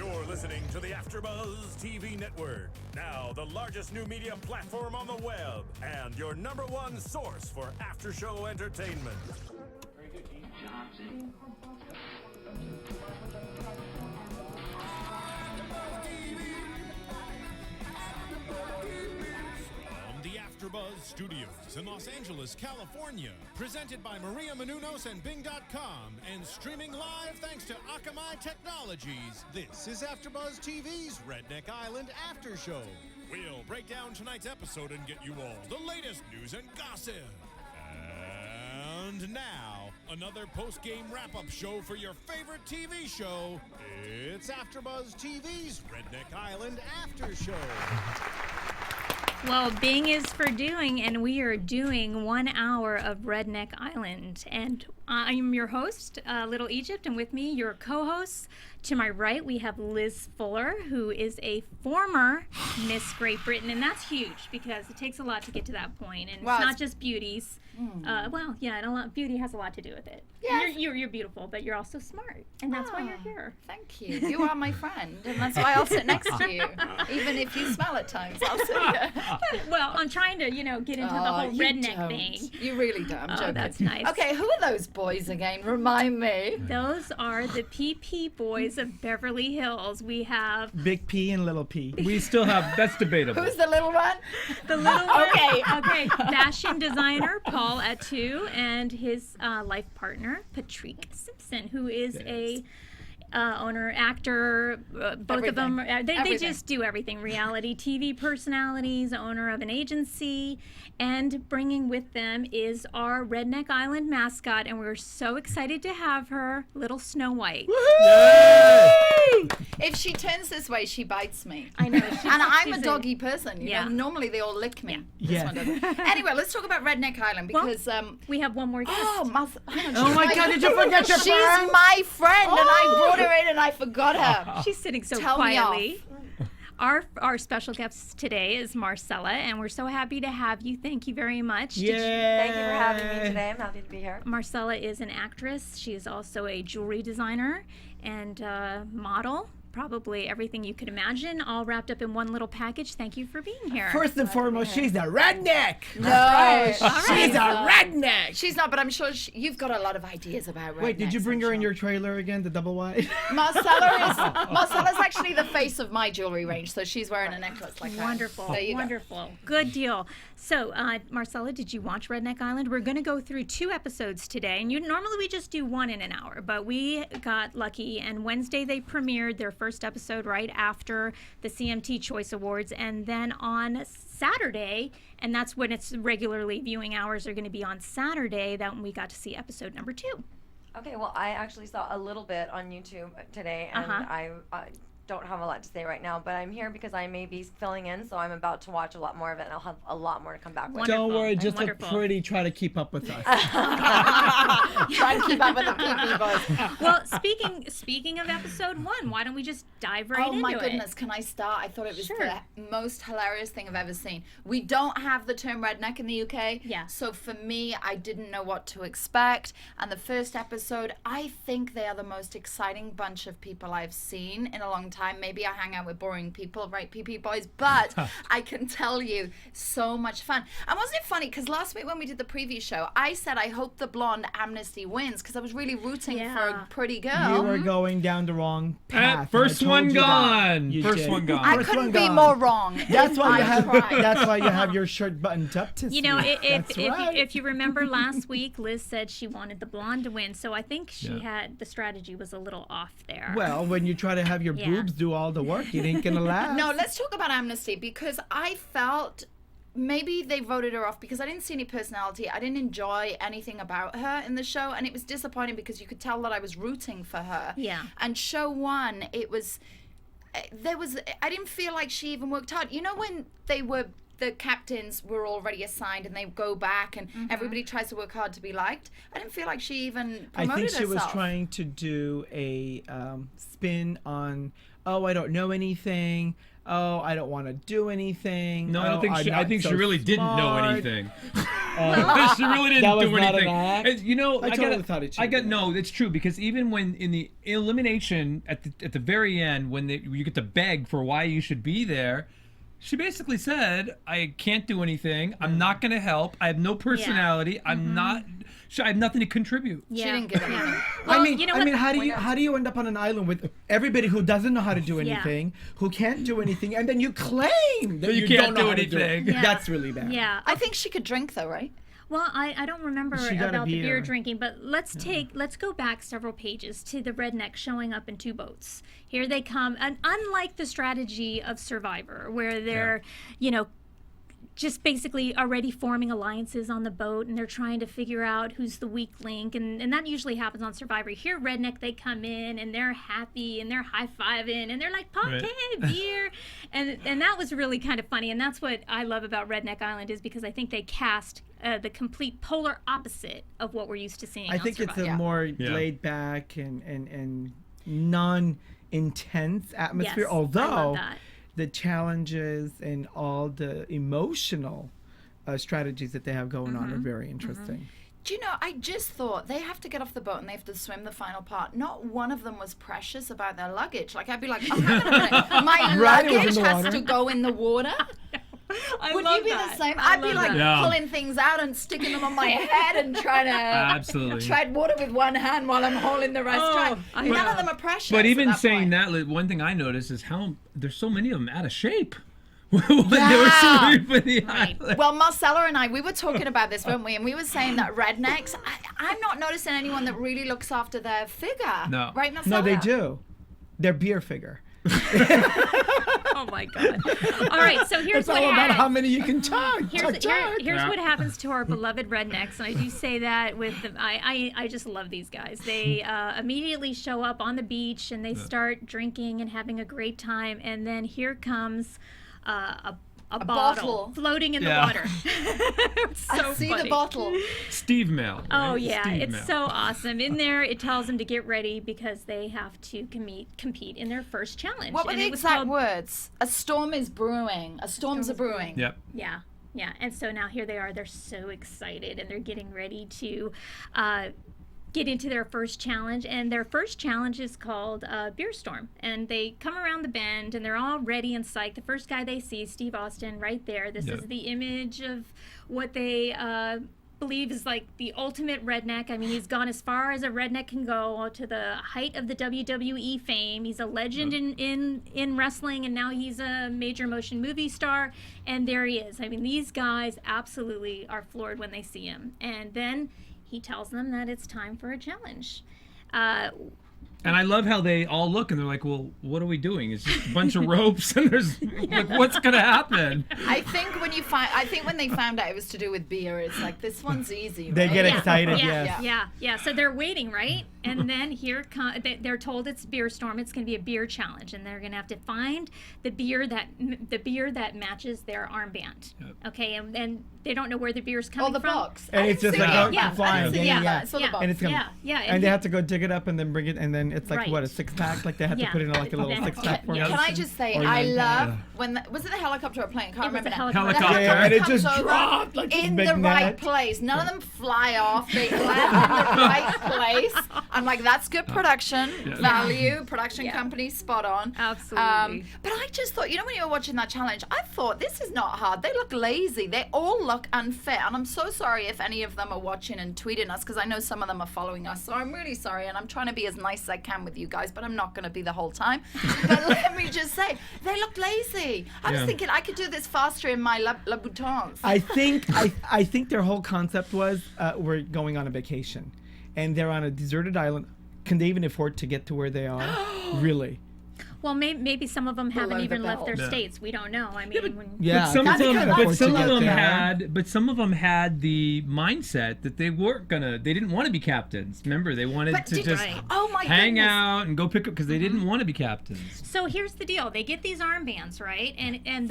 You're listening to the AFTERBUZZ TV network. Now the largest new media platform on the web and your #1 source for after-show entertainment. Very good, Dean. From the AFTERBUZZ Studios in Los Angeles, California, presented by Maria Menounos and Bing.com, and streaming live thanks to Akamai Technologies. This is AFTERBUZZ TV's Redneck Island After Show. We'll break down tonight's episode and get you all the latest news and gossip. And now, another post-game wrap-up show for your favorite TV show. It's AFTERBUZZ TV's Redneck Island After Show. Well, Bing is for doing, and we are doing 1 hour of Redneck Island. And I'm your host, Little Egypt, and with me, your co-hosts. To my right, we have Liz Fuller, who is a former Miss Great Britain, and that's huge because it takes a lot to get to that point. And well, it's not just beauties. Well, yeah, and beauty has a lot to do with it. Yeah. You're beautiful, but you're also smart, and that's why you're here. Thank you. You are my friend, and that's why I'll sit next to you. Even if you smell at times, I'll sit here. Well, I'm trying to, get into the whole redneck thing. You really don't. I'm joking. Oh, that's nice. Okay, who are those boys again? Remind me. Those are the PPBoyz of Beverly Hills. We have Big P and Little P. We still have, that's debatable. Who's the little one? the little one. Okay. Fashion designer Pol Atteu and his life partner Patrik Simpson, who is a owner, actor, both of them. They just do everything. Reality TV personalities, owner of an agency, and bringing with them is our Redneck Island mascot, and we're so excited to have her, Little Snow White. Yay! If she turns this way, she bites me. I know. And I'm a doggy person. You know, normally they all lick me. Yeah. This one doesn't. Anyway, let's talk about Redneck Island because we have one more guest. oh my God, did you forget your She's friend? my friend, and I brought her in and I forgot her. She's sitting so Tell me quietly. Our special guest today is Maricella, and we're so happy to have you. Thank you very much. Yay! Thank you for having me today. I'm happy to be here. Maricella is an actress. She is also a jewelry designer and model. Probably everything you could imagine, all wrapped up in one little package. Thank you for being here. First and foremost, she's a redneck. No, She's a redneck. she's not, but I'm sure you've got a lot of ideas about rednecks. Wait, did you bring her I'm in sure. your trailer again, the double wide? Marcella's actually the face of my jewelry range, so she's wearing a necklace like that. Wonderful, There you go. wonderful. Good deal. So, Maricella, did you watch Redneck Island? We're going to go through 2 episodes today, and normally we just do 1 in an hour, but we got lucky, and Wednesday they premiered their first episode right after the CMT Choice Awards, and then on Saturday, and that's when it's regularly viewing hours are going to be on Saturday, that when we got to see episode number 2. Okay, well, I actually saw a little bit on YouTube today, and I don't have a lot to say right now, but I'm here because I may be filling in, so I'm about to watch a lot more of it, and I'll have a lot more to come back with. Wonderful. Don't worry, just Wonderful. look pretty, try to keep up with us. Try and keep up with the PPBoyz. Well, speaking of episode 1, why don't we just dive right into it? Oh my goodness, can I start? I thought it was Sure. the most hilarious thing I've ever seen. We don't have the term redneck in the UK. Yeah. So for me, I didn't know what to expect. And the first episode, I think they are the most exciting bunch of people I've seen in a long time. Maybe I hang out with boring people, right, PPBoyz? But I can tell you, so much fun. And wasn't it funny? Because last week when we did the preview show, I said I hope the blonde Amnesty wins because I was really rooting for a pretty girl. You were going down the wrong path. First I told one you that. gone. You First did. one gone. I First couldn't one be gone. more wrong. That's why you I have. tried. That's why you have your shirt buttoned up to. You know, That's right. if you remember last week, Liz said she wanted the blonde to win, so I think the strategy was a little off there. Well, when you try to have your boobs do all the work, it ain't gonna last. No, let's talk about Amnesty because I felt maybe they voted her off because I didn't see any personality. I didn't enjoy anything about her in the show, and it was disappointing because you could tell that I was rooting for her. Yeah. And show 1, I didn't feel like she even worked hard. You know when the captains were already assigned and they go back and everybody tries to work hard to be liked? I didn't feel like she even promoted herself. I think she was trying to do a spin on, oh, I don't know anything. Oh, I don't want to do anything. No, I don't think I'm she. I not think so she really didn't know smart. anything. She really didn't That was do not an anything. act? And, you know, I totally thought it should be. no, it's true, because even when in the elimination at the very end, when you get to beg for why you should be there, she basically said, I can't do anything. I'm not going to help. I have no personality. I'm not. I have nothing to contribute. She didn't give anything. Well, I mean, you know what? how do you end up on an island with everybody who doesn't know how to do anything, who can't do anything, and then you claim that you you can't don't know do how to do anything. it? Yeah. That's really bad. Yeah. I think she could drink though, right? Well, I don't remember She got a about the beer beer. drinking, but let's go back several pages to the rednecks showing up in 2 boats. Here they come, and unlike the strategy of Survivor, where they're, just basically already forming alliances on the boat, and they're trying to figure out who's the weak link, and that usually happens on Survivor. Here, redneck, they come in and they're happy and they're high-fiving and they're like, "Pate, beer," and that was really kind of funny, and that's what I love about Redneck Island, is because I think they cast the complete polar opposite of what we're used to seeing. I think it's a more laid back and non-intense atmosphere, Yes, I love although that. the challenges and all the emotional strategies that they have going on are very interesting. Do you know, I just thought they have to get off the boat and they have to swim the final part. Not one of them was precious about their luggage. Like, I'd be like, oh, hang on a minute. My Right, it was in luggage the has water. to go in the water. Would you be the same? I'd be like pulling things out and sticking them on my head and trying to Absolutely. tread water with one hand while I'm holding the rest. None of them are precious. But even at that saying point. that, one thing I noticed is how there's so many of them out of shape. There were so many for the island. Well, Maricella and I, we were talking about this, weren't we? And we were saying that rednecks, I'm not noticing anyone that really looks after their figure. No. Right, Maricella? No, they do. Their beer figure. Oh my God! All right, so here's It's what all about happens. how many you can chug. Here's Yeah. what happens to our beloved rednecks, and I do say that with the, I just love these guys. They immediately show up on the beach and they start drinking and having a great time, and then here comes a bottle floating in the water. It's so I see funny. the bottle. Steve Mail. Oh right? yeah, Steve it's Mail. so awesome. In there, it tells them to get ready because they have to compete in their first challenge. What were And the it was exact called- words? A storm is brewing. A storm's a brewing. Yep. Yeah. And so now here they are. They're so excited, and they're getting ready to get into their first challenge. And their first challenge is called Beer Storm. And they come around the bend, and they're all ready and psyched. The first guy they see, Steve Austin, right there. This is the image of what they believe is like the ultimate redneck. I mean, he's gone as far as a redneck can go, to the height of the WWE fame. He's a legend in wrestling, and now he's a major motion movie star, and there he is. I mean, these guys absolutely are floored when they see him. And then he tells them that it's time for a challenge. And I love how they all look and they're like, well, what are we doing? It's just a bunch of ropes and there's like, what's going to happen? I think when they found out it was to do with beer, it's like, this one's easy. They right? get excited, yeah, yes. Yeah. So they're waiting, right? And then here they're told it's Beer Storm. It's going to be a beer challenge, and they're going to have to find the beer that matches their armband. Yep. Okay, and they don't know where the beer's coming Oh, the from. box. And it's just like flying. I saw the box. And it's coming. Yeah. And they have to go dig it up and then bring it, and then it's like, Right. what, a 6-pack? Like they have to Yeah. put it in like a little Then- 6-pack for Yeah. Can I just say, Or I nine love when was it the helicopter or plane? I can't It was remember a now. helicopter. Helicopter. Yeah, and it Comes just over dropped like this in big the right net. place. None of them fly off. They land in the right place. I'm like, that's good production value. Production company spot on. Absolutely. But I just thought, when you were watching that challenge, I thought this is not hard. They look lazy. They all look unfit, and I'm so sorry if any of them are watching and tweeting us, because I know some of them are following us. So I'm really sorry, and I'm trying to be as nice as I can with you guys, but I'm not going to be the whole time. But let me just say, they look lazy. I was thinking I could do this faster in my Louboutins. I think their whole concept was we're going on a vacation, and they're on a deserted island. Can they even afford to get to where they are? Really? Well, maybe some of them haven't Below the even left their belt. states. We don't know. I mean, Yeah. But some of they them, can but afford some to of get them there. had, but some of them had the mindset that they weren't they didn't want to be captains. Remember, they wanted But to did- just Right. Oh my hang goodness. out and go pick up because they didn't want to be captains. So here's the deal. They get these armbands, right? And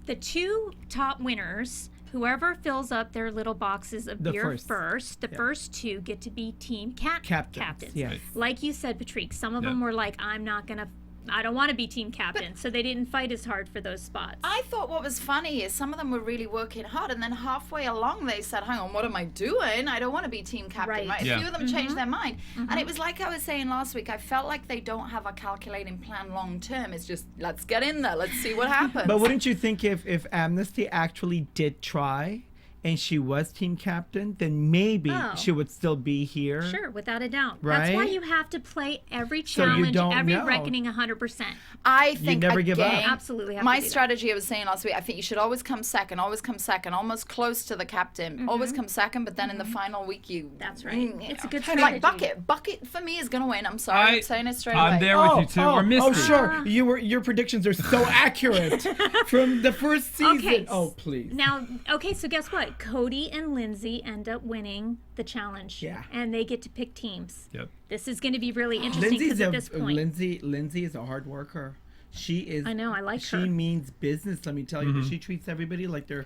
the two top winners, whoever fills up their little boxes of The beer first. the first two get to be team captains. Yes. Like you said, Patrik, some of them were like, I'm not going to I don't want to be team captain. So they didn't fight as hard for those spots. I thought what was funny is some of them were really working hard, and then halfway along they said, hang on, what am I doing? I don't want to be team captain, right? Yeah. A few of them changed their mind. And it was like I was saying last week, I felt like they don't have a calculating plan long term. It's just, let's get in there, let's see what happens. But wouldn't you think if Amnesty actually did try and she was team captain, then maybe she would still be here? Sure, without a doubt. Right? That's why you have to play every So you challenge, don't every know. reckoning 100%. I think never give up. Absolutely have my to do that. strategy I was saying last week, I think you should always come second, almost close to the captain, always come second, but then in the final week you... That's right. It's a good Like strategy. Bucket for me is going to win. I'm sorry, I'm saying it straight away. I'm there with you too. Or Misty. Oh, sure. Your predictions are so accurate from the first season. Okay. Oh, please. Now, okay, so guess what? Cody and Lindsay end up winning the challenge. Yeah. And they get to pick teams. Yep. This is going to be really interesting because at this point. Lindsay is a hard worker. She is. I know, I like she her. She means business. Let me tell you, she treats everybody like they're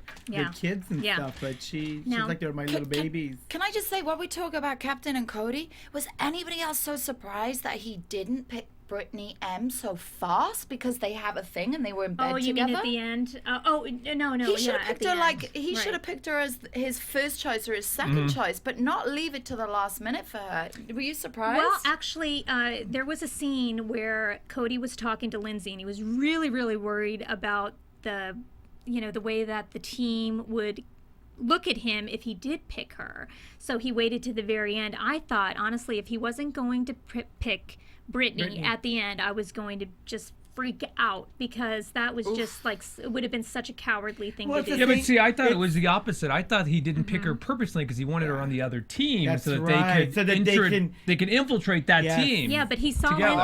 kids and stuff. But she's Now, like they're my little babies. Can I just say, while we talk about Captain and Cody, was anybody else so surprised that he didn't pick Brittany M so fast because they have a thing and they were in bed Oh, you together? mean at the end? No. He should have at picked the her end. like he should Right. have picked her as his first choice or his second choice, but not leave it to the last minute for her. Were you surprised? Well, actually, there was a scene where Cody was talking to Lindsay, and he was really, really worried about the way that the team would look at him if he did pick her. So he waited to the very end. I thought, honestly, if he wasn't going to pick Brittany at the end, I was going to just freak out because that was just like, it would have been such a cowardly thing to do. Yeah, but see, I thought it was the opposite. I thought he didn't pick her purposely because he wanted her on the other team That's so that right. they can infiltrate that Yes. team. Yeah, but he saw Together.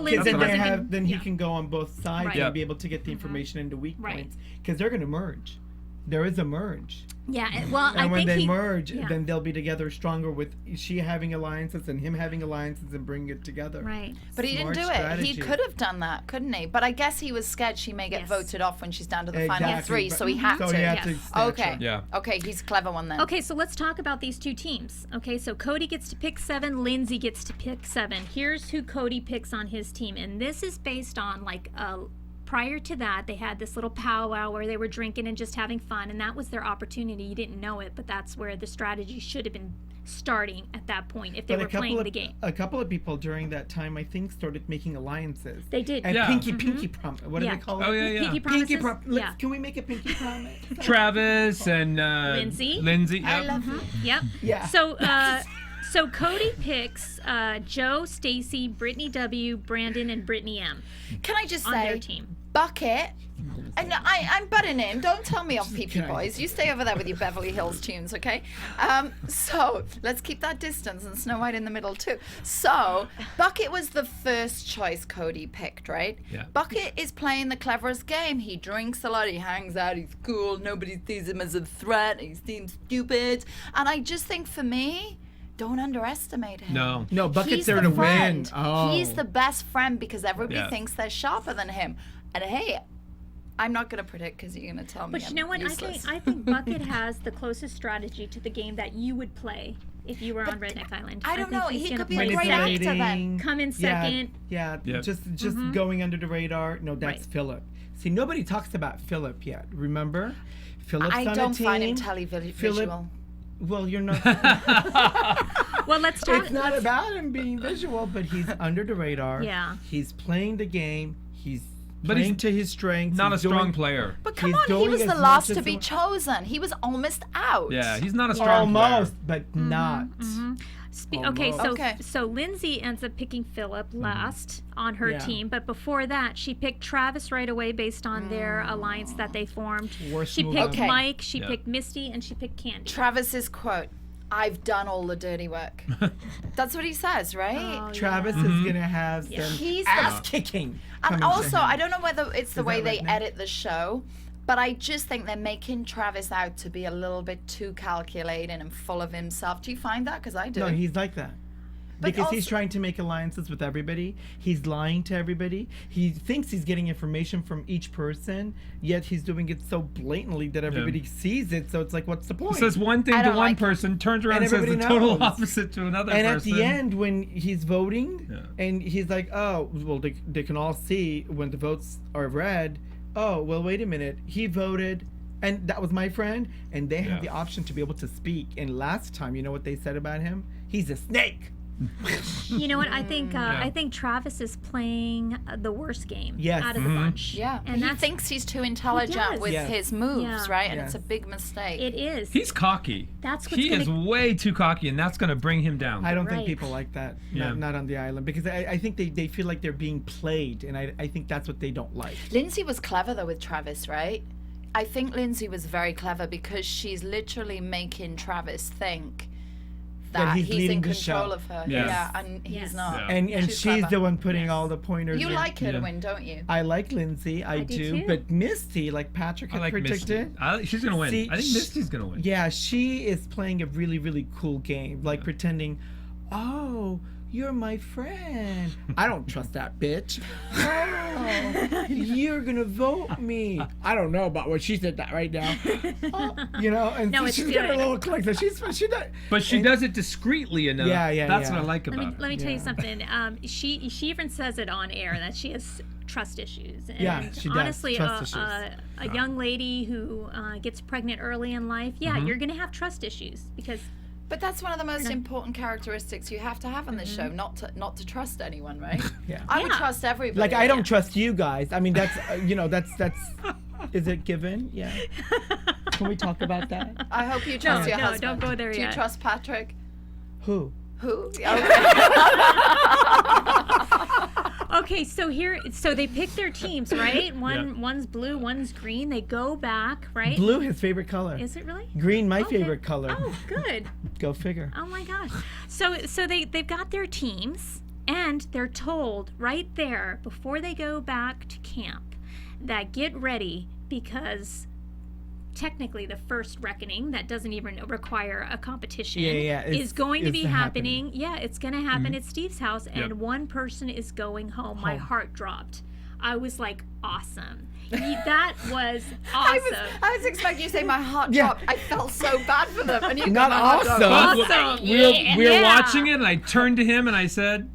Lindsay Because wasn't then he can go on both sides Right. and be able to get the information into weak Right. points. Because they're going to merge. There is a merge. Yeah, well, And I when think they he merge, yeah. then they'll be together stronger with she having alliances and him having alliances and bringing it together. Right. But he didn't Smart do it. strategy. He could have done that, couldn't he? But I guess he was scared she may get Yes. voted off when she's down to the final three, but- so he had so to. he had to Yes. snatch Okay. her. Yeah. Okay, he's a clever one then. Okay, so let's talk about these two teams. Okay, so Cody gets to pick 7, Lindsay gets to pick 7. Here's who Cody picks on his team, and this is based on like prior to that, they had this little powwow where they were drinking and just having fun, and that was their opportunity. You didn't know it, but that's where the strategy should have been starting at that point if they were playing the game. A couple of people during that time, I think, started making alliances. They did. And Yeah. pinky promise. What do Yeah. they call it? Oh, yeah. Pinky promises. Pinky promise. Yeah. Can we make a pinky promise? Travis and Lindsay. Lindsay. I Yep. love you. Yep. Yeah. So Cody picks Joe, Stacy, Brittany W, Brandon, and Brittany M Can I just on their say, team. Bucket, and I'm butting in. Don't tell me off, PPBoyz. You stay over there with your Beverly Hills tunes, okay? So let's keep that distance and Snow White in the middle too. So Bucket was the first choice Cody picked, right? Yeah. Bucket is playing the cleverest game. He drinks a lot. He hangs out. He's cool. Nobody sees him as a threat. He seems stupid. And I just think for me, don't underestimate him. No. Bucket's He's there the to win. friend. Oh. He's the best friend because everybody Yeah. thinks they're sharper than him. And hey, I'm not going to predict because you're going to tell me. But you know what? I think Bucket has the closest strategy to the game that you would play if you were on Redneck Island. I don't know. think he's He gonna could be a play great second. actor then. Come in second. Yeah. Yep. Just going under the radar. No, that's Right. Philip. See, nobody talks about Philip yet. Remember? Philip's I on don't a team. find him televisual. Well, you're not. Well, let's talk. It's not about him being visual, but he's under the radar. Yeah. He's playing the game. He's But playing he's to his strengths. Not a He's strong doing- player. But come He's on, he doing was as the much last as to be he- chosen. He was almost out. Yeah, he's not a strong Almost, player. but not. Okay, so Okay. so Lindsay ends up picking Philip last on her Yeah. team, but before that, she picked Travis right away based on their alliance that they formed. Worst She move picked ever. Mike, she Yeah. picked Misty, and she picked Candy. Travis's quote, "I've done all the dirty work." That's what he says, right? Oh, Travis Mm-hmm. is gonna have some He's the- ass kicking. And coming to also, him. I don't know whether it's the Is way that they Redneck? edit the show, but I just think they're making Travis out to be a little bit too calculating and full of himself. Do you find that? Because I do. No, he's like that. because he's also- trying to make alliances with everybody. He's lying to everybody. He thinks he's getting information from each person, yet he's doing it so blatantly that everybody sees it. So it's like, what's the point? Says one thing I to don't one like it. person, turns around and says the everybody total knows. opposite to another And person. at the end, when he's voting, Yeah. and he's like, oh, well, they can all see when the votes are red. Oh, well, wait a minute. He voted, and that was my friend, and they have the option to be able to speak. And last time, you know what they said about him? He's a snake. You know what? I think Travis is playing the worst game Yes. out of the bunch. Yeah, and he that's thinks he's too intelligent does. with Yes. his moves, Yeah. right? And Yes. it's a big mistake. it is. He's cocky. That's what's He gonna- is way too cocky, and that's going to bring him down. I don't Right. think people like that. Yeah. Not on the island. Because I think they feel like they're being played, and I think that's what they don't like. Lindsay was clever though with Travis, right? I think Lindsay was very clever because she's literally making Travis think that he's he's leading in the control show. of her. Yes. Yeah, and he's Yes. not. Yeah. And She's she's clever. the one putting Yes. all the pointers You in. like her to Yeah. win, don't you? I like Lindsay. I do too. But Misty, like Patrick I had like predicted. Misty. She's going to win. See, I think Misty's going to win. Yeah, she is playing a really, really cool game. Like pretending, oh, you're my friend. I don't trust that bitch. Oh, you're gonna vote me. I don't know about what she said that right now. Oh, you know, and No, so it's she's got her good. little click. So she's not. But she and- does it discreetly enough. Yeah, That's yeah. what I like Let about me, it. let me tell you Yeah. something. She even says it on air that she has trust issues. And Yeah, she does. honestly, Trust a young lady who gets pregnant early in life, you're going to have trust issues because But that's one of the most important characteristics you have to have on this show, not to trust anyone, right? Yeah. I would Yeah. trust everybody. Like I don't trust you guys. I mean, that's that's. Is it given? Yeah. Can we talk about that? I hope you trust your no, husband. don't go there Do you yet. trust Patrick? Who? Who? Okay. Okay, so they pick their teams, right? One's blue, one's green. They go back, right? Blue, his favorite color. Is it really? Green, my Okay. favorite color. Oh, good. Go figure. Oh my gosh. So they've got their teams and they're told right there before they go back to camp that get ready because technically the first reckoning that doesn't even require a competition is going to be happening. Yeah, it's going to happen at Steve's house and Yep. one person is going home. My heart dropped. I was like, awesome. That was awesome. I was expecting you to say my heart Yeah. dropped. I felt so bad for them. And you Not go, my heart dropped. awesome. We were Yeah. watching it, and I turned to him and I said,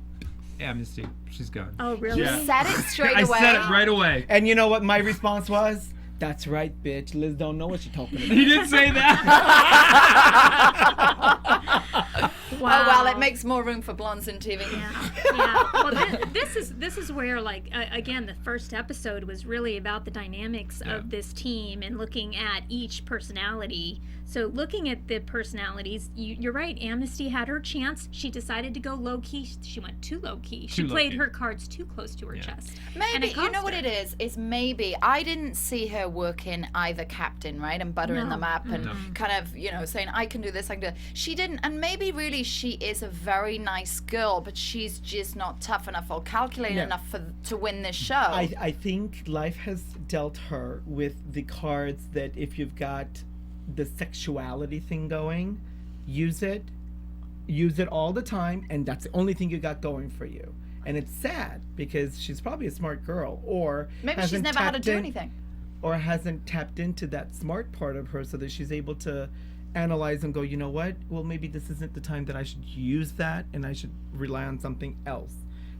"Yeah, Misty, she's gone." Oh, really? Yeah. Said it straight I away. said it right away. And you know what my response was? That's right, bitch. Liz don't know what she's talking about. He didn't say that. Wow. Oh well, it makes more room for blondes in TV. Yeah. Well, this is where like again the first episode was really about the dynamics of this team and looking at each personality. So looking at the personalities, you're right. Amnesty had her chance. She decided to go low key. She went too low key. She Too low played key. her cards too close to her chest. And Maybe it you know cost what her. it is maybe I didn't see her working either captain, right, and buttering No. them up and kind of saying I can do this, I can do that. She didn't, and maybe really she is a very nice girl, but she's just not tough enough or calculating Yeah. enough to win this show. I think life has dealt her with the cards that if you've got the sexuality thing going, use it all the time, and that's the only thing you got going for you. And it's sad because she's probably a smart girl, or Maybe she's hasn't never had to tapped do in- anything. or hasn't tapped into that smart part of her so that she's able to analyze and go, you know what? Well, maybe this isn't the time that I should use that and I should rely on something else.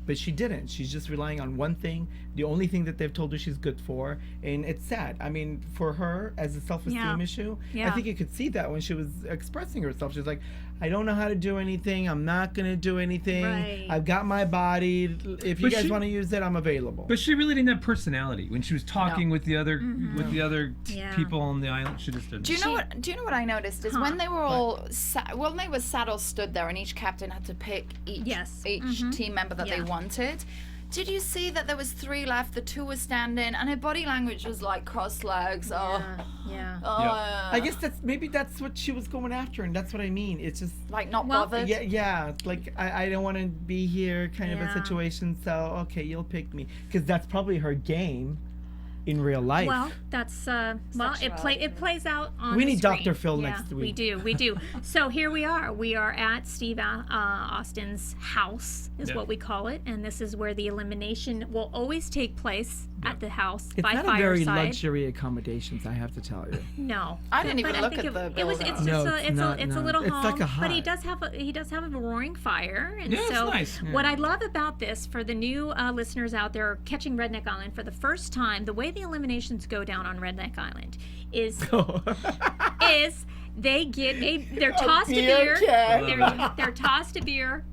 But she didn't. She's just relying on one thing, the only thing that they've told her she's good for. And it's sad. I mean, for her, as a self-esteem Yeah. issue, I Yeah. think you could see that when she was expressing herself. She's like, I don't know how to do anything. I'm not going to do anything. Right. I've got my body. If you But guys she- want to use it, I'm available. But she really didn't have personality when she was talking with the other Yeah. people on the island. She just didn't. Do you know what I noticed is Huh. when they were all when they were sat or stood there and each captain had to pick each Yes. team member that they Yeah. wanted. Did you see that there was 3 left? The 2 were standing, and her body language was like cross legs. Yeah. I guess that's what she was going after, and that's what I mean. It's just like not Well, bothered. yeah. Like I don't want to be here, kind of a Yeah. situation. So okay, you'll pick me because that's probably her game. in real life. Well, that's it plays out on. We the need screen. Dr. Phil Yeah, next week. We do. So here we are. We are at Steve Austin's house, is what we call it, and this is where the elimination will always take place at the house It's by not fireside. a very luxury accommodations, I have to tell you. No, I didn't even But look think at the it was. building. It's No, just it's not, it's a no. little It's home, like a but he hut. does have a roaring fire, and Yeah, it's so nice. what I love about this for the new listeners out there catching Redneck Island for the first time, the way the eliminations go down on Redneck Island is they're tossed a beer. They're tossed a beer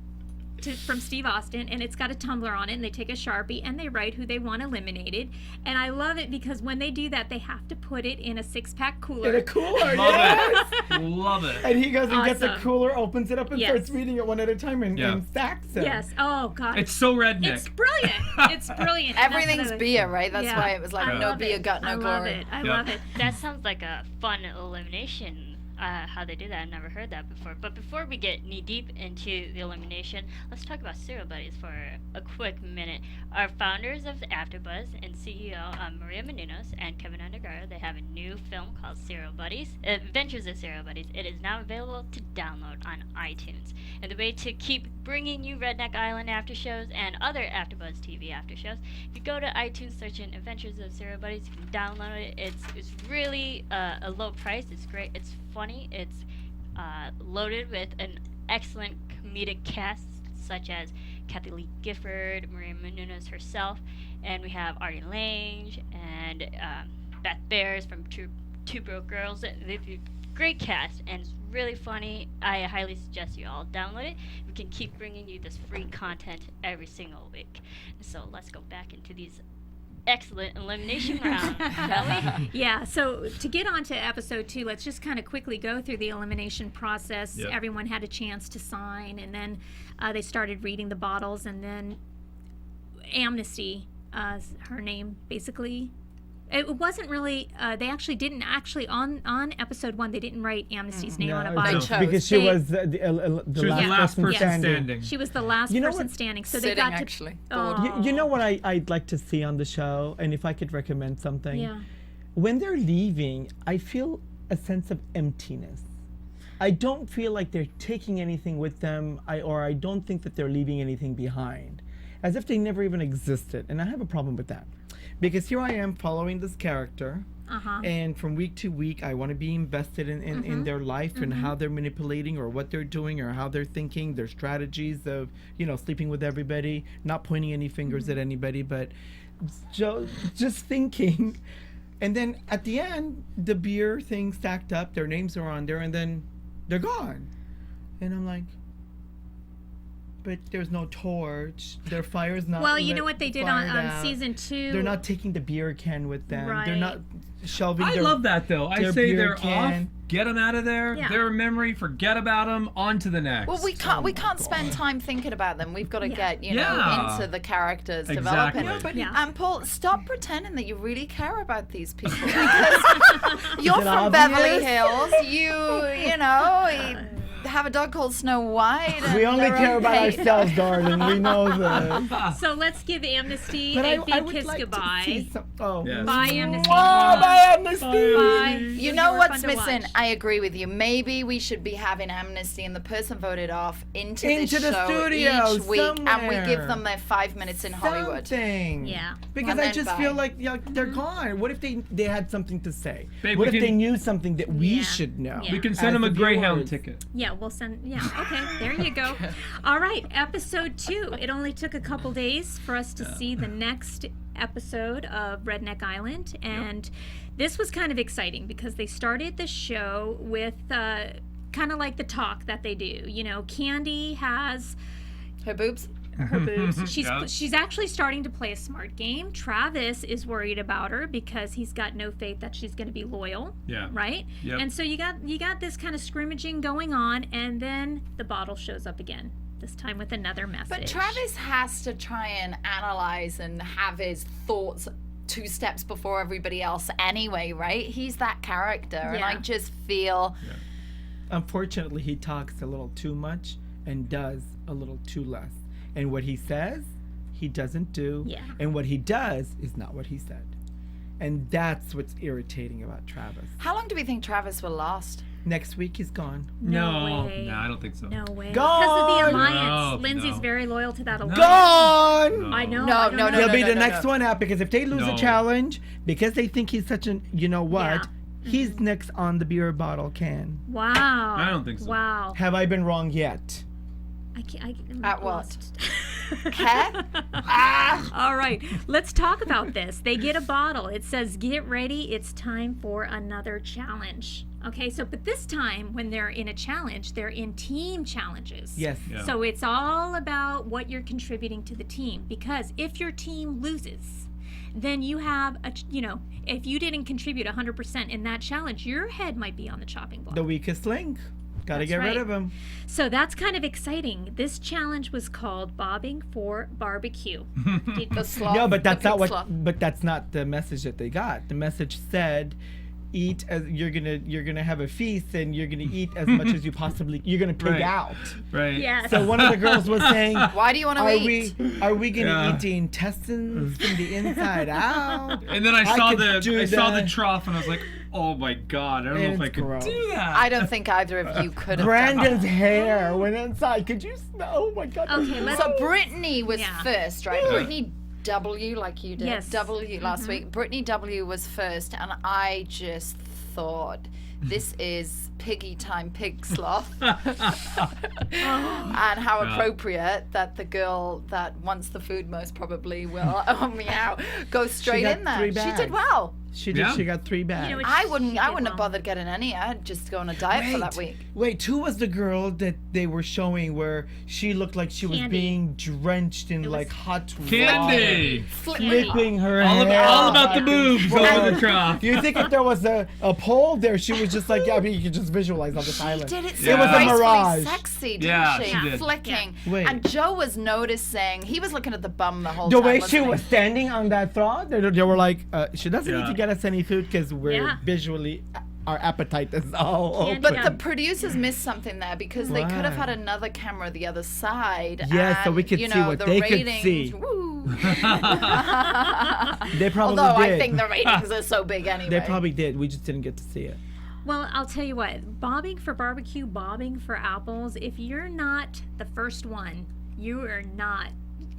from Steve Austin, and it's got a tumbler on it, and they take a Sharpie and they write who they want eliminated. And I love it because when they do that, they have to put it in a 6-pack cooler. In a cooler, Love yes! it. Love it. And he goes and gets a Awesome. cooler, opens it up, and Yes. starts reading it one at a time and stacks them. Yes. Oh God. It's so redneck. It's brilliant. It's brilliant. And that's Everything's another- beer, right? That's Yeah. why it was like I no love beer, it. gut, no I glory. love it. I Yeah. love it. That sounds like a fun elimination. How they do that. I've never heard that before. But before we get knee deep into the elimination, let's talk about Cereal Buddies for a quick minute. Our founders of AFTERBUZZ and CEO Maria Menounos and Kevin Undergaro, they have a new film called Cereal Buddies, Adventures of Cereal Buddies. It is now available to download on iTunes. And the way to keep bringing you Redneck Island after shows and other AFTERBUZZ TV after shows, if you go to iTunes, search in Adventures of Cereal Buddies, you can download it. It's really a low price. It's great. It's funny. It's loaded with an excellent comedic cast such as Kathy Lee Gifford, Maria Menounos herself, and we have Artie Lange and Beth Bears from Two Broke Girls. They've a great cast and it's really funny. I highly suggest you all download it. We can keep bringing you this free content every single week. So let's go back into these excellent elimination round, shall we? Yeah, so to get on to episode 2, let's just kind of quickly go through the elimination process. Yep. Everyone had a chance to sign, and then they started reading the bottles, and then Amnesty, her name basically. It wasn't really. They actually didn't on episode 1. They didn't write Amnesty's name on a No, bottle. chose. because she They- was the She was the last person standing. She was the last You know person what? standing, so they Sitting, got to. actually. Oh. You know what I'd like to see on the show, and if I could recommend something? Yeah. When they're leaving, I feel a sense of emptiness. I don't feel like they're taking anything with them, or I don't think that they're leaving anything behind, as if they never even existed. And I have a problem with that. Because here I am following this character, and from week to week, I want to be invested in their life and how they're manipulating or what they're doing or how they're thinking, their strategies of, sleeping with everybody, not pointing any fingers at anybody, but just thinking. And then at the end, the beer thing stacked up, their names are on there, and then they're gone. And I'm like, but there's no torch. Their fire's not. Well, you know what they did on fired out. season 2. They're not taking the beer can with them. Right. They're not shelving. I their, love that though. I their say beer they're can. off. Get them out of there. Yeah. Their memory. Forget about them. On to the next. Well, we can't spend time thinking about them. We've got to get Yeah. into the characters, Exactly. developing. Yeah. And Paul, stop pretending that you really care about these people because you're it from Beverly obvious? Hills. You have a dog called Snow White. We and only their care own about page. ourselves, darling. We know this. So let's give Amnesty But a I big would kiss like goodbye. to see some. Oh. Yes. Bye, Amnesty. Oh, bye, Amnesty. Bye. You know were what's fun to missing? watch. I agree with you. Maybe we should be having Amnesty and the person voted off into Into the the show studio each week, and we somewhere. give them their 5 minutes in Hollywood. Something. Yeah. Because And I then just bye. feel like they're gone. What if they had something to say? Babe, what we if they can- knew something that we Yeah. should know? Yeah. We can send as them a the Greyhound viewers? ticket. Yeah, we'll send. Yeah, okay, there you go. All right, episode 2. It only took a couple days for us to see the next episode of Redneck Island, and this was kind of exciting because they started the show with kind of like the talk that they do. Candy has Her boobs. her boobs. Yeah. She's actually starting to play a smart game. Travis is worried about her because he's got no faith that she's going to be loyal. Yeah. Right. Yep. And so you got this kind of scrimmaging going on, and then the bottle shows up again. This time with another message. But Travis has to try and analyze and have his thoughts 2 steps before everybody else anyway, right? He's that character, and I Yeah. just feel Unfortunately, he talks a little too much and does a little too less. And what he says, he doesn't do. Yeah. And what he does is not what he said. And that's what's irritating about Travis. How long do we think Travis will last? Next week he's gone. No, way. I don't think so. No way. Gone! Because of the alliance. No, Lindsay's no. very loyal to that alliance. Gone! I know. No, I don't no, know. He'll be the no, next no. one out because if they lose No. a challenge, because they think he's such an, you know what, Yeah. he's next on the beer bottle can. Wow. I don't think so. Wow. Have I been wrong yet? I can't. At what? lost. Care? All right, let's talk about this. They get a bottle. It says, "Get ready. It's time for another challenge." Okay, so but this time when they're in a challenge, they're in team challenges. Yes. Yeah. So it's all about what you're contributing to the team, because if your team loses, then you have if you didn't contribute 100% in that challenge, your head might be on the chopping block. The weakest link. Gotta That's get rid right. of him. So that's kind of exciting. This challenge was called Bobbing for Barbecue. The sloth. No, but that's the not pig what. sloth. But that's not the message that they got. The message said, "Eat as you're gonna have a feast, and you're gonna eat as much as you possibly. You're gonna pig Right. out." Right. Yes. So one of the girls was saying, Why do you want to "Are eat? we gonna Yeah. eat the intestines from the inside out?" And then I I saw could do saw the that. trough and I was like, oh my god, I don't know if I It's could gross. do that. I don't think either of you could have Brandon's done hair went inside. Could you smell? Oh my god. Okay, let's- that. So Brittany was Yeah. first, right? Yeah. Brittany W, like you did. Yes. W last week. Brittany W was first, and I just thought, this is piggy time pig sloth. And how Yeah. appropriate that the girl that wants the food most probably will, meow, go straight got in there. 3 She bags. did well. She did. Yeah. She got 3 bags. You know, I She wouldn't did have well. bothered getting any. I'd just go on a diet for that week. Wait, who was the girl that they were showing where she looked like she was Candy. being drenched in was like hot Candy. water, flipping her All hair about the back and boobs forth. over the trough. You think if there was a pole there, she was just like, yeah, I mean, you could just visualize on this She island. did it so It was a gracefully mirage. sexy, didn't Yeah, she? she did. Flicking. Wait. And Joe was noticing. He was looking at the bum the whole The time. way she wasn't he? was standing on that throne, they were like, she doesn't need Yeah. to get us any food because we're Yeah. visually, our appetite is all Candy. open. But Yeah. the producers missed something there because they could have had Why? another camera the other side. Yeah, so we and, could you see know, what the they could ratings, see. Woo. They probably Although did. I think the ratings are so big anyway. They probably did. We just didn't get to see it. Well, I'll tell you what, bobbing for barbecue, bobbing for apples, if you're not the first one, you are not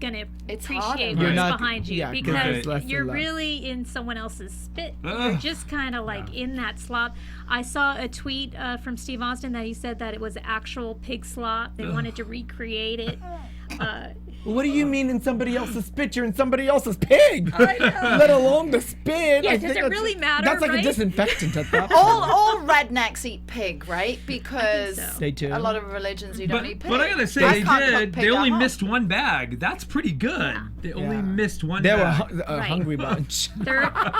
going to It's appreciate harder. what's You're not- behind you yeah, 'cause because it's less and you're less. really in someone else's spit. You're Ugh. just kind of like in that slop. I saw a tweet from Steve Austin that he said that it was actual pig slop. They wanted to recreate it. What do you mean in somebody else's spit? You're in somebody else's pig. Let alone the spit. Yeah, I does think it that's- really matter, That's like right? a disinfectant at that all rednecks eat pig, right? Because so. They do. a lot of religions you don't eat pig. But I gotta say, I they can't cook did. pig They at only home. missed one bag. That's pretty good. They only Yeah. missed one They were bag. a Right. hungry bunch.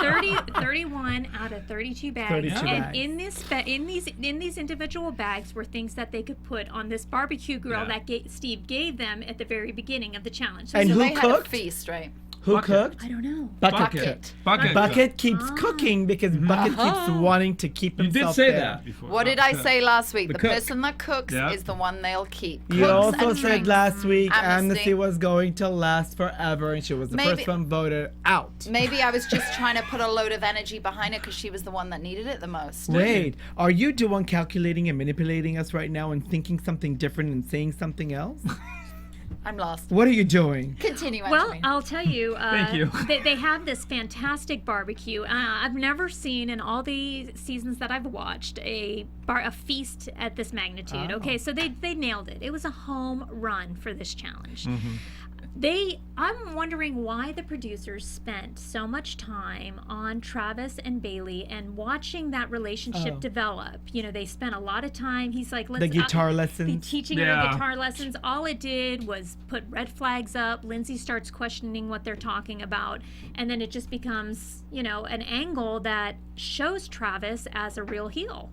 31 out of 32 bags. 32 and bags. in these individual bags were things that they could put on this barbecue grill Yeah. that Steve gave them at the very beginning of the challenge. And So who they had a cooked? feast, right? Who Bucket. cooked? I don't know. Bucket Bucket. cooked. Bucket. Bucket keeps cooking because Bucket keeps wanting to keep You himself did say there. that before. What did I say last week? The cook. person that cooks Yeah. is the one they'll keep. You Cooks also and said drinks. last week Amnesty. Amnesty was going to last forever, and she was the Maybe- first one voted out. Maybe I was just trying to put a load of energy behind it because she was the one that needed it the most. Wait, are you the one calculating and manipulating us right now and thinking something different and saying something else? I'm lost. What are you doing? Continue, Well, Anthony. I'll tell you. Thank you. They have this fantastic barbecue. I've never seen in all the seasons that I've watched a feast at this magnitude. Oh. Okay, so they nailed it. It was a home run for this challenge. Mm-hmm. I'm wondering why the producers spent so much time on Travis and Bailey and watching that relationship Oh. develop. You know, they spent a lot of time. He's like, let's The guitar the lessons. teaching her Yeah. guitar lessons. All it did was put red flags up. Lindsay starts questioning what they're talking about, and then it just becomes, you know, an angle that shows Travis as a real heel.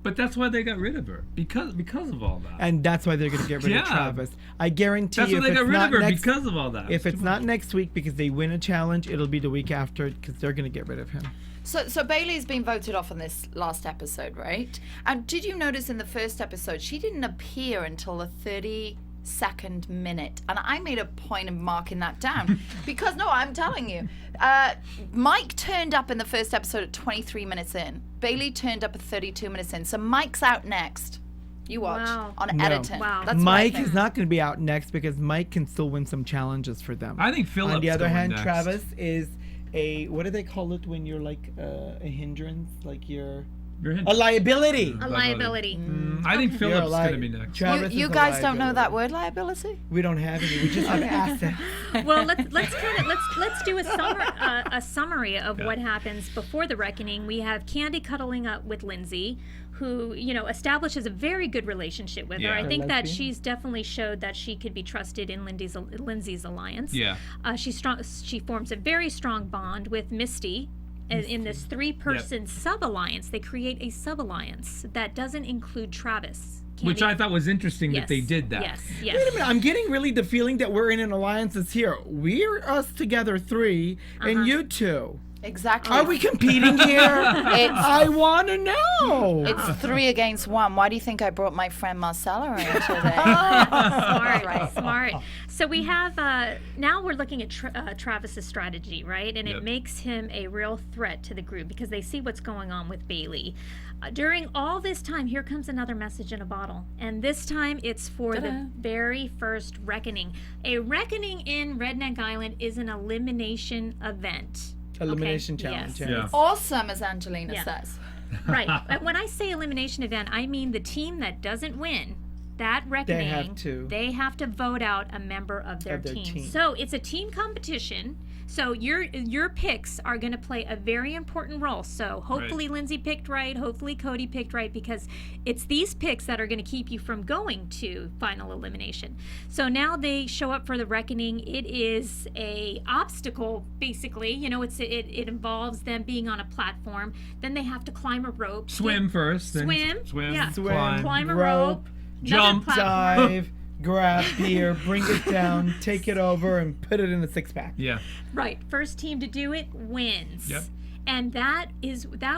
But that's why they got rid of her because of all that. And that's why they're going to get rid Yeah. of Travis. I guarantee That's you why if they got it's rid not of her next, because of all that. if it's not next week because they win a challenge, it'll be the week after because they're going to get rid of him. So Bailey's been voted off on this last episode, right? And did you notice in the first episode she didn't appear until the second minute. And I made a point of marking that down because, no, I'm telling you, Mike turned up in the first episode at 23 minutes in. Bailey turned up at 32 minutes in. So Mike's out next. You watch on editing. Wow. That's what I Mike think. is not going to be out next because Mike can still win some challenges for them. I think Philip's On the other going hand, next. Travis is a, what do they call it when you're like a hindrance? Like you're a liability. A liability. I think You're Philip's a going to be next. Travis You is a guys don't know that liability. word, liability? We don't have any. We just have assets. Well, let's do a summary of what happens before the reckoning. We have Candy cuddling up with Lindsay, who establishes a very good relationship with her. Yeah. I think that Lesbian? she's definitely showed that she could be trusted in Lindsay's alliance. Yeah. She forms a very strong bond with Misty. In this 3-person sub-alliance, they create a sub-alliance that doesn't include Travis. Which Candy- I thought was interesting that they did that. Yes. Wait a minute, I'm getting really the feeling that we're in an alliance here. We're us together 3, and you 2. Exactly. Are we competing here? I want to know. It's 3 against 1. Why do you think I brought my friend Maricella in today? Smart. So we have now we're looking at Travis's strategy, right? And it makes him a real threat to the group because they see what's going on with Bailey. During all this time, here comes another message in a bottle, and this time it's for the very first reckoning. A reckoning in Redneck Island is an elimination event. Elimination Okay, challenge. yes. Yeah. Awesome, as Angelina Yeah. says. Right. And when I say elimination event, I mean the team that doesn't win that reckoning, they have to vote out a member of their team. So it's a team competition. So your picks are going to play a very important role. So hopefully Lindsay picked right, hopefully Cody picked right, because it's these picks that are going to keep you from going to final elimination. So now they show up for the reckoning. It is a obstacle, basically. It involves them being on a platform. Then they have to climb a rope. Swim first. Then Swim. Yeah. Climb a rope. Jump. Dive. Grab beer, bring it down, take it over, and put it in a 6-pack. Yeah. Right. First team to do it wins. Yep. And that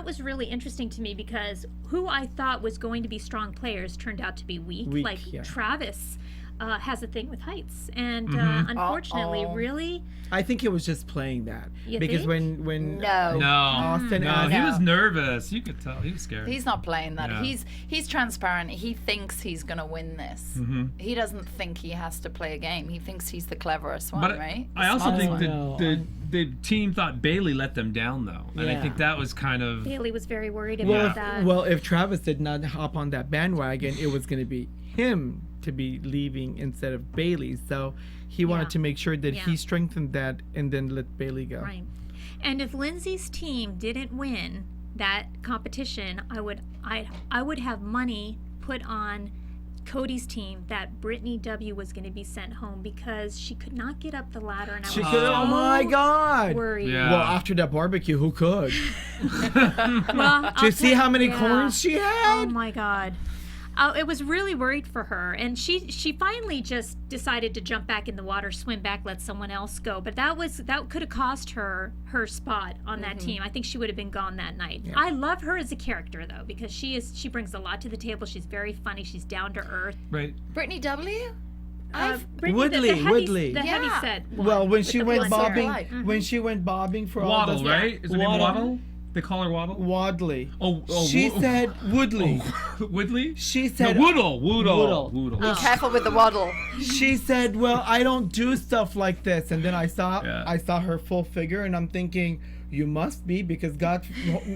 was really interesting to me because who I thought was going to be strong players turned out to be weak. Like Travis has a thing with heights, and unfortunately, really. I think it was just playing that You because think? when he Austin was nervous. You could tell he was scared. He's not playing that. Yeah. He's transparent. He thinks he's gonna win this. He doesn't think he has to play a game. He thinks he's the cleverest one, But right? I also think one. the team thought Bailey let them down though, and I think that was kind of Bailey was very worried about that. Well, if Travis did not hop on that bandwagon, it was going to be him to be leaving instead of Bailey. So he wanted to make sure that he strengthened that and then let Bailey go. Right. And if Lindsay's team didn't win that competition, I would have money put on Cody's team that Brittany W was going to be sent home because she could not get up the ladder, and I was Oh my God! worried. Yeah. Well, after that barbecue, who could? Well, Did you see how many corns she had? Oh my God. It was really worried for her, and she finally just decided to jump back in the water, swim back, let someone else go. But that could have cost her spot on that team. I think she would have been gone that night. I love her as a character though, because she brings a lot to the table. She's very funny. She's down to earth. right. Brittany W. Brittany, Woodley. the heavy set one. Well, when with she the went blonde hair. bobbing, when she went bobbing for all Waddle, the right? Is her name Waddle? They call her Waddle. Wadley. Oh, She said Woodley. Woodley. She No, said Woodle. Be careful with the waddle. She said, "Well, I don't do stuff like this." And then I saw her full figure, and I'm thinking, "You must be because God.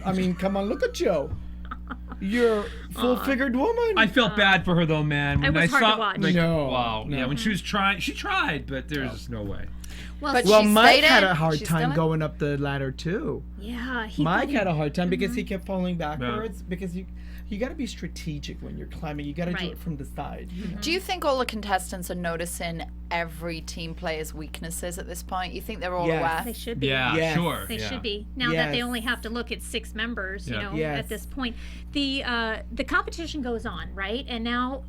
I mean, come on, look at you. You're full-figured woman." I felt bad for her though, man. When It was I hard to saw, watch. like, No, wow, no. yeah. When she was trying, she tried, but there's just no way. But Well, she Mike stayed had in. a hard She's time still in. going up the ladder too. Yeah, Mike had a hard time because he kept falling backwards because you got to be strategic when you're climbing. You got to do Right. it from the side. You know? Do you think all the contestants are noticing every team player's weaknesses at this point? You think they're all Yes. aware? They should be. Yeah, Yes. sure. They yeah. should be. Now that they Yes. only have to look at 6 members, Yeah. Yes. at this point. The competition goes on, right? And now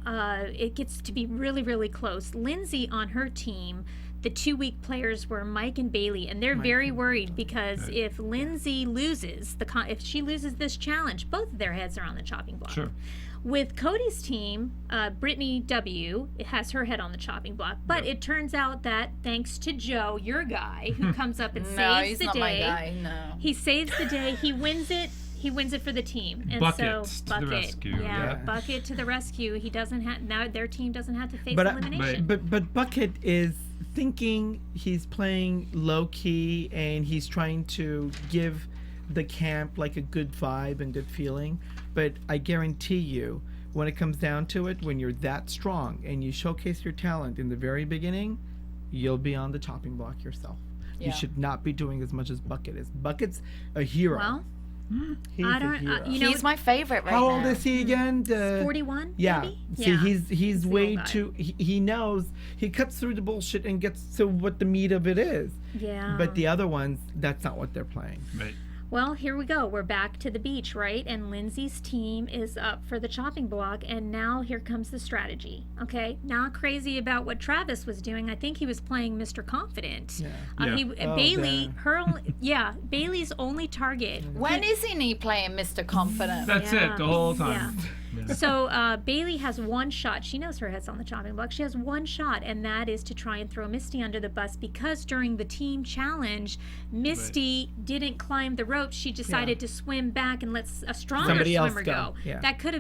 it gets to be really, really close. Lindsay on her team, the 2 weak players were Mike and Bailey, and they're very worried because if Lindsay loses if she loses this challenge, both of their heads are on the chopping block. Sure. With Cody's team, Brittany W. has her head on the chopping block, but it turns out that thanks to Joe, your guy, who comes up and No, saves he's the not day, my guy. No. he saves the day. He wins it. He wins it for the team. And Bucket so, to the rescue, yeah. Bucket to the rescue. He doesn't have now. Their team doesn't have to face But elimination. but Bucket is thinking he's playing low key and he's trying to give the camp like a good vibe and good feeling. But I guarantee you, when it comes down to it, when you're that strong and you showcase your talent in the very beginning, you'll be on the chopping block yourself. You should not be doing as much as Bucket is. Bucket's a hero. Well, He's I a don't. hero. You know, He's my favorite right How now. old is he again? 41. Yeah. Maybe? See, Yeah. he's the way old guy. too. He knows. He cuts through the bullshit and gets to what the meat of it is. Yeah. But the other ones, that's not what they're playing. Right. Well, here we go. We're back to the beach, right? And Lindsay's team is up for the chopping block, and now here comes the strategy. Okay, not crazy about what Travis was doing. I think he was playing Mr. Confident. Yeah. Bailey, her only, Bailey's only target. When isn't he playing Mr. Confident? That's Yeah. it the whole time. Yeah. So Bailey has one shot. She knows her head's on the chopping block. She has one shot, and that is to try and throw Misty under the bus because during the team challenge, Misty didn't climb the ropes. She decided to swim back and let a stronger Somebody else swimmer go. Yeah. That could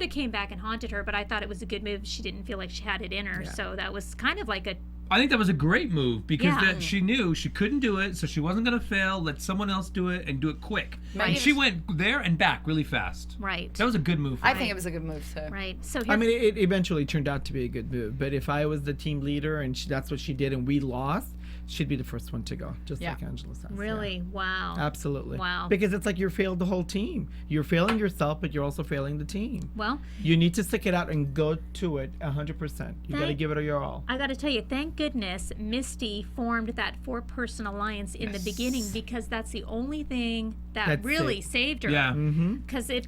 have came back and haunted her, but I thought it was a good move. She didn't feel like she had it in her, so that was kind of like a. I think that was a great move because Yeah. that she knew she couldn't do it, so she wasn't going to fail. Let someone else do it and do it quick. Right. And she went there and back really fast. Right. That was a good move. For I her. think it was a good move too. Right. So I mean, it eventually turned out to be a good move. But if I was the team leader and that's what she did and we lost, she'd be the first one to go, just like Angela says. Yeah. really, wow. Absolutely. Wow. Because it's like you failed the whole team. You're failing yourself, but you're also failing the team. Well, You need to stick it out and go to it 100%. You got to Thank- give it your all. I got to tell you, thank goodness Misty formed that 4-person alliance in the beginning because that's the only thing that That's really it. saved her. Yeah. Because if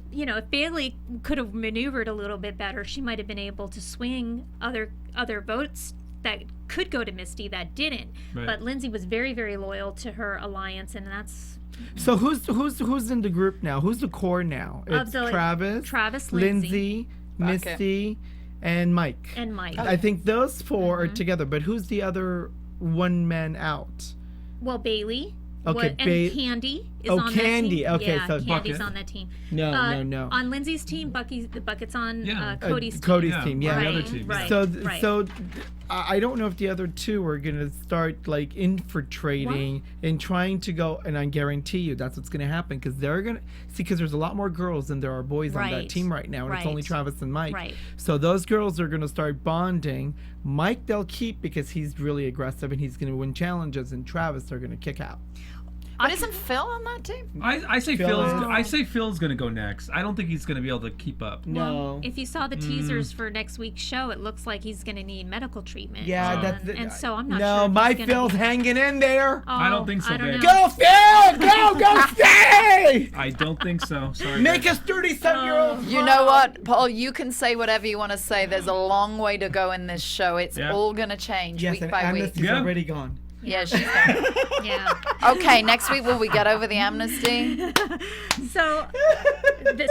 Bailey could have maneuvered a little bit better, she might have been able to swing other votes that could go to Misty that didn't. Right. But Lindsay was very, very loyal to her alliance, and that's So who's in the group now? Who's the core now? Of It's the- Travis, Lindsay. Lindsay, Bucket. Misty, and Mike. and Mike. I think those 4 are together, but who's the other one man out? Well, Bailey. Okay, and Candy is Oh, on Candy. that team. Okay, yeah, so Candy's Bucket. on that team. No. On Lindsay's team, the Bucket's on Yeah. Cody's team. Cody's Yeah, team, yeah. the Right, other team. right. So I don't know if the other 2 are gonna start like infiltrating and trying to go. And I guarantee you that's what's gonna happen because they're gonna see because there's a lot more girls than there are boys on that Right, team right now, and it's only right. Travis and Mike. Right. So those girls are gonna start bonding. Mike they'll keep because he's really aggressive and he's gonna win challenges, and Travis they're gonna kick out. But isn't Phil on that team? I say Phil is- I say Phil's going to go next. I don't think he's going to be able to keep up. No. If you saw the teasers for next week's show, it looks like he's going to need medical treatment. Yeah, and, that's and so I'm not no, sure. if my he's gonna Phil's be- hanging in there. I don't think so, I don't babe. know. Go Phil! Go stay! I don't think so. Sorry. Make babe. us 37-year-old. You know what, Paul? You can say whatever you want to say. There's a long way to go in this show. It's Yeah. all gonna change Yes, week and by week. Amnesty's Yeah. already gone. Yeah, she's done. Yeah. Okay, next week will we get over the amnesty? So,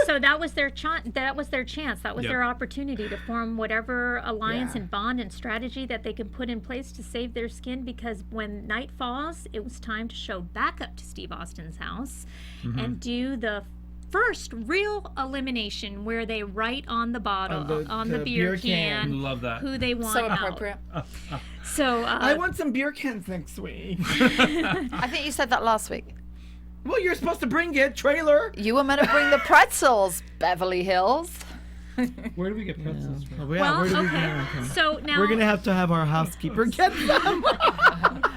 so that was their chance. That was their chance. That was Yep. their opportunity to form whatever alliance Yeah. and bond and strategy that they could put in place to save their skin. Because when night falls, it was time to show back up to Steve Austin's house and do the first real elimination where they write on the bottle on the beer can Love that. who they want So out. appropriate. So I want some beer cans next week. I think you said that last week. Well, you're supposed to bring it, trailer. You were meant to bring the pretzels, Beverly Hills. Where do we get pretzels from? Yeah, where do we okay. go? So now We're gonna have to have our housekeeper get them.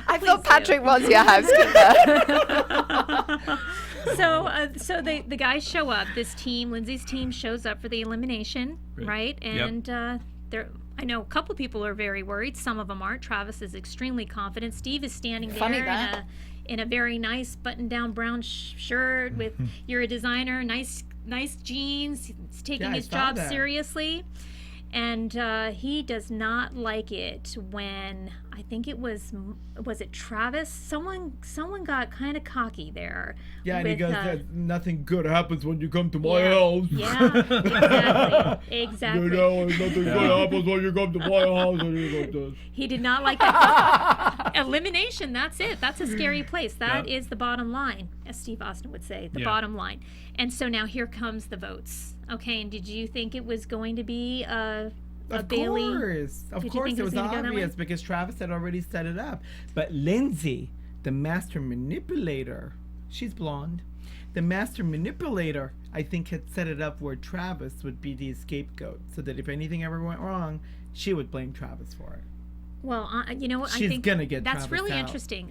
I thought Patrick was your housekeeper. So the guys show up. This team, Lindsay's team, shows up for the elimination, right? And they're. I know a couple people are very worried. Some of them aren't. Travis is extremely confident. Steve is standing Funny there that. in a very nice button-down brown shirt with. You're a designer. Nice jeans. He's taking Yeah, I his saw job that. seriously. And he does not like it when I think it was it Travis? Someone got kind of cocky there. Yeah, and he with, goes, nothing good happens when you come to my house. Yeah, exactly. You know, nothing good happens when you come to my house and you go this. He did not like that. Elimination, that's it. That's a scary place. That is the bottom line, as Steve Austin would say, the bottom line. And so now here comes the votes. Okay, and did you think it was going to be Bailey? Of course, it was obvious because Travis had already set it up. But Lindsay, the master manipulator, she's blonde. The master manipulator, I think, had set it up where Travis would be the scapegoat, so that if anything ever went wrong, she would blame Travis for it. Well, you know what? She's I think gonna get that's Travis really out. interesting.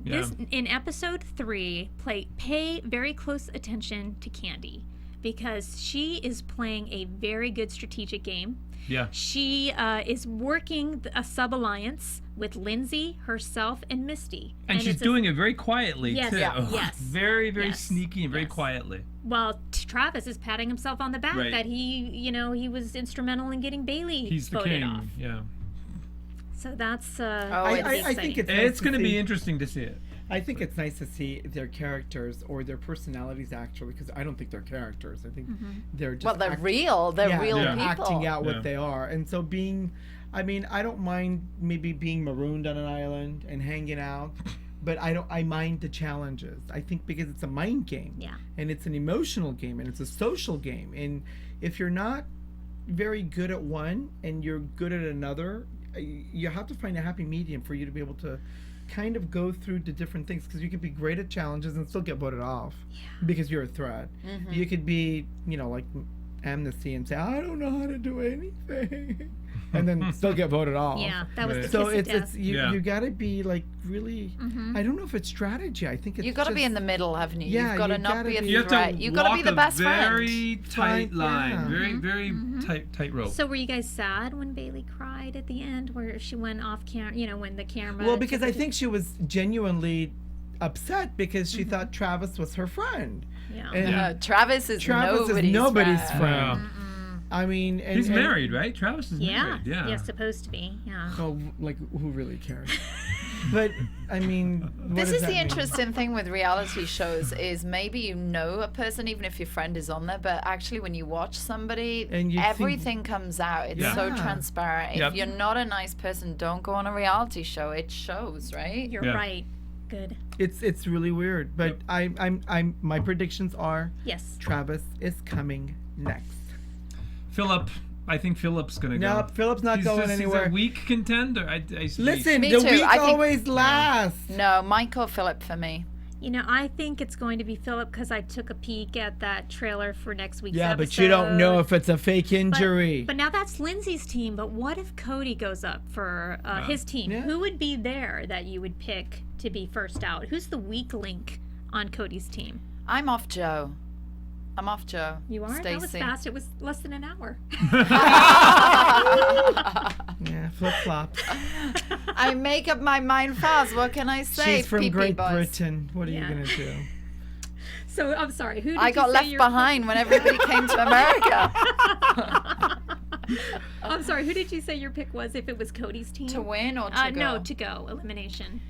This in episode 3, pay very close attention to Candy, because she is playing a very good strategic game. Yeah. She is working a sub-alliance with Lindsay, herself, and Misty. And she's doing it very quietly, yes, too. Yes. Very, very sneaky and very quietly. While Travis is patting himself on the back that he was instrumental in getting Bailey He's the voted king, off. yeah. So that's I think it's going to be interesting to see it. I think it's nice to see their characters or their personalities actually, because I don't think they're characters. I think they're just They're real. They're real they're people. acting out what they are. And so I don't mind maybe being marooned on an island and hanging out, but I mind the challenges. I think because it's a mind game. Yeah. And it's an emotional game and it's a social game. And if you're not very good at one and you're good at another, you have to find a happy medium for you to be able to kind of go through the different things, because you could be great at challenges and still get voted off because you're a threat. You could be, like Amnesty and say, I don't know how to do anything, and then still get voted off. Yeah, that was the so kiss of death. it's you got to be like really. I don't know if it's strategy. I think it's You've got to be in the middle, haven't you? Yeah, You've got to you not gotta be a be- You have threat. to You've got to be the best walk a friend. very tight line. yeah. Very, very tight rope. So were you guys sad when Bailey cried at the end, where she went off camera? When the camera. Well, because took I the- think she was genuinely upset because she thought Travis was her friend. Yeah. And Travis is Travis nobody's is friend. friend. Yeah. I mean, He's married, right? Travis is Yeah. married. Yeah. Yeah, supposed to be. Yeah. Oh, like who really cares? But I mean, what This does is that the mean? interesting thing with reality shows is maybe you know a person even if your friend is on there, but actually when you watch somebody, And you everything comes out. It's so Yeah. transparent. Yep. If you're not a nice person, don't go on a reality show. It shows, right? You're Yeah. right. Good. It's really weird. But I'm my predictions are Yes. Travis is coming next. Philip. I think Philip's going to go. No, Philip's not He's going just, anywhere. He's a weak contender. Listen, Me the too. week I think- always lasts. No, Mike or Philip for me. I think it's going to be Philip because I took a peek at that trailer for next week's Yeah, episode. but you don't know if it's a fake But- injury. But now that's Lindsay's team. But what if Cody goes up for his team? Yeah. Who would be there that you would pick to be first out? Who's the weak link on Cody's team? I'm off Joe. I'm off Joe. You are? That was Stacey. fast. It was less than an hour. Yeah, flip flops. I make up my mind fast. What can I say? She's from PP Great boys. Britain. What are Yeah. you gonna do? So I'm sorry. Who did I you got say left your- behind when everybody came to America. I'm sorry. Who did you say your pick was? If it was Cody's team To win or to go? No, to go elimination.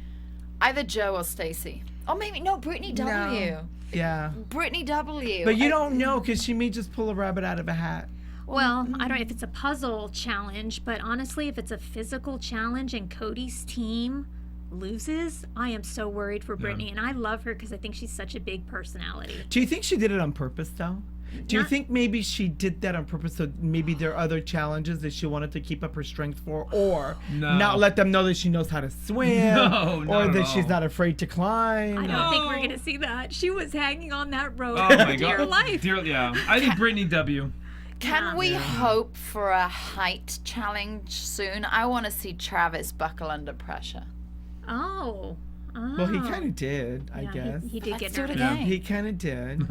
Either Joe or Stacey. Or maybe, no, Brittany W. No. Yeah. Brittany W. But you don't know because she may just pull a rabbit out of a hat. Well, I don't know if it's a puzzle challenge, but honestly, if it's a physical challenge and Cody's team loses, I am so worried for Brittany, and I love her because I think she's such a big personality. Do you think she did it on purpose, though? Do you Not- think maybe she did that on purpose so maybe there are other challenges that she wanted to keep up her strength for, or No. not let them know that she knows how to swim, No, or not at that she's all. not afraid to climb? I don't think we're gonna see that. She was hanging on that road Oh for my dear God. life. Yeah. I think Brittany W. Can we hope for a height challenge soon? I want to see Travis buckle under pressure. Oh. Well, he kind of did, I Yeah, guess. he did Let's get do it nervous. again. He kind of did.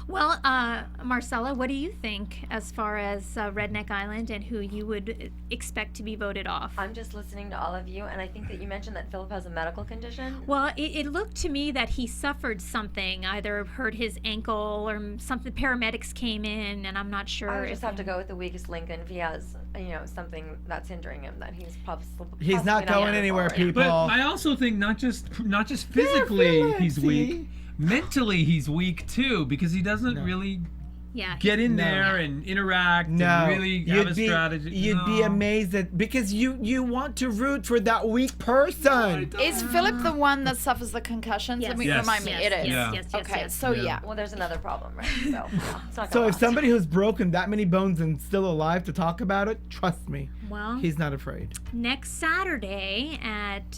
Well, Marcella, what do you think as far as Redneck Island and who you would expect to be voted off? I'm just listening to all of you, and I think that you mentioned that Philip has a medical condition. Well, it looked to me that he suffered something, either hurt his ankle or something. Paramedics came in, and I'm not sure. I would just have to go with the weakest link, and if he has, something that's hindering him, that he's possibly He's not going anywhere, people. But I also think not just physically he's weak, mentally he's weak too, because he doesn't really get in there and interact and really have a strategy. You'd be amazed because you want to root for that weak person. Is Philip the one that suffers the concussions? Yes. Remind me, it is. Yes. Okay, so yeah. Well, there's another problem, right? So, it's not gonna So if last. somebody who's broken that many bones and still alive to talk about it, trust me, Well, he's not afraid. next Saturday at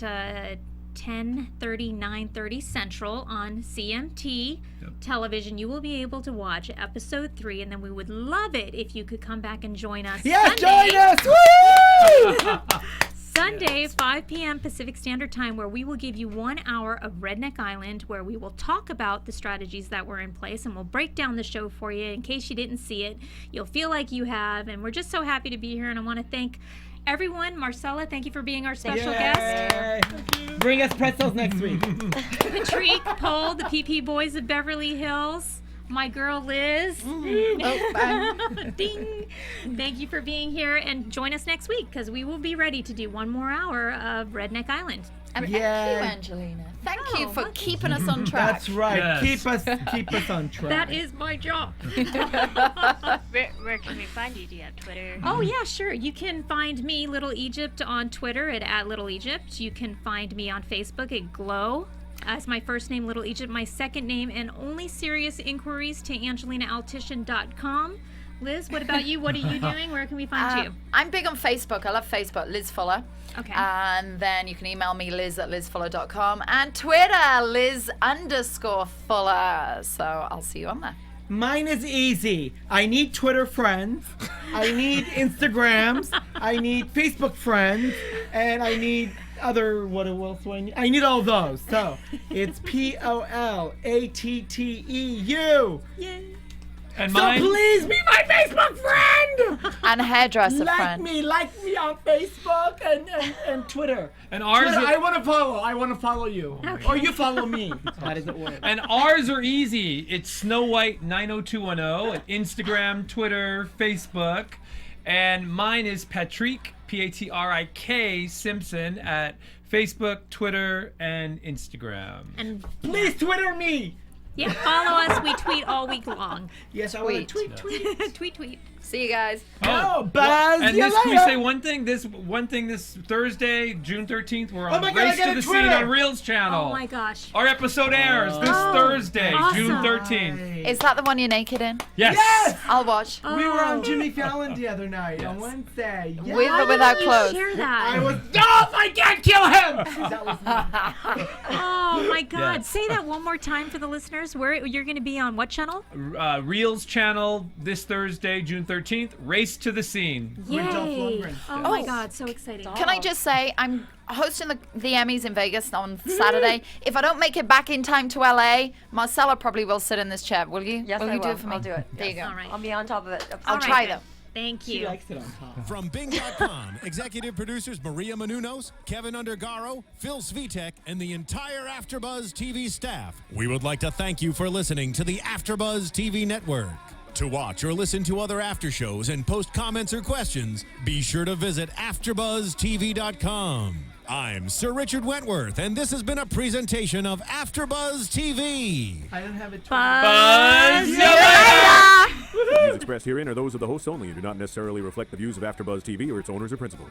10:30, 9:30 Central on CMT television, you will be able to watch episode 3, and then we would love it if you could come back and join us. Yes, Sunday. join us! Woo! Sunday, 5 p.m. Pacific Standard Time, where we will give you 1 hour of Redneck Island, where we will talk about the strategies that were in place, and we'll break down the show for you in case you didn't see it. You'll feel like you have, and we're just so happy to be here, and I want to thank everyone. Marcella, thank you for being our special guest. Yay. Bring us pretzels next week. Patrik, Pol, the PPBoyz of Beverly Hills, my girl Liz. Ding. Thank you for being here, and join us next week because we will be ready to do 1 more hour of Redneck Island. And thank you, Angelina. Thank you for well, keeping us on track. That's right. Yes. Keep us on track. That is my job. Where can we find you? Do you have Twitter? Oh, yeah, sure. You can find me, Little Egypt, on Twitter at Little Egypt. You can find me on Facebook at Glow. As my first name, Little Egypt. My second name, and only serious inquiries to AngelinaAltician.com. Liz, what about you? What are you doing? Where can we find you? I'm big on Facebook. I love Facebook. Liz Fuller. Okay. And then you can email me, liz@lizfuller.com. And Twitter, Liz_Fuller. So I'll see you on there. Mine is easy. I need Twitter friends. I need Instagrams. I need Facebook friends. And I need what else do I need? I need all those. So it's POLATTEU. Yay. And So mine, please be my Facebook friend. And hairdresser like friend. me on Facebook and Twitter. and ours Twitter, are, I want to follow you. Or you follow me. How does it work? and ours are easy. It's Snow White 90210 at Instagram, Twitter, Facebook, and mine is Patrik Patrik Simpson at Facebook, Twitter, and Instagram. And Please Twitter me. yeah, follow us. We tweet all week long. Yes, I want to tweet. tweet. See you guys. Oh, Buzz, and you this, can we later. say one thing? This Thursday, June 13th, we're on my God, I Race got to a the Scene Twitter. on Reels channel. Oh my gosh. Our episode airs this Oh, Thursday, June awesome. 13th. Is that the one you're naked in? Yes. Yes! I'll watch. We were on Oh. Jimmy Fallon the other night on Wednesday. Yes. With or Why without didn't you clothes? share that? I was. No, I can't kill him. That was Oh my God! Yes. Say that one more time for the listeners. Where you're going to be on what channel? Reels channel this Thursday, June 13th. Race to the Scene. Yay! Dolph Lundgren. Oh my God! So exciting. Can I just say, I'm hosting the Emmys in Vegas on Saturday. If I don't make it back in time to LA, Marcella probably will sit in this chair. Will you? Yes, will I you do will. it for me? I'll do it. There you go. All right. I'll be on top of it. I'll All right, try then. though. Thank She you. likes it on top. From Bing.com, executive producers Maria Menounos, Kevin Undergaro, Phil Svitek, and the entire AfterBuzz TV staff, we would like to thank you for listening to the AfterBuzz TV network. To watch or listen to other after shows and post comments or questions, be sure to visit AfterBuzzTV.com. I'm Sir Richard Wentworth, and this has been a presentation of AfterBuzz TV. I don't have a Twitter. Buzz. The views expressed herein are those of the hosts only and do not necessarily reflect the views of AfterBuzz TV or its owners or principals.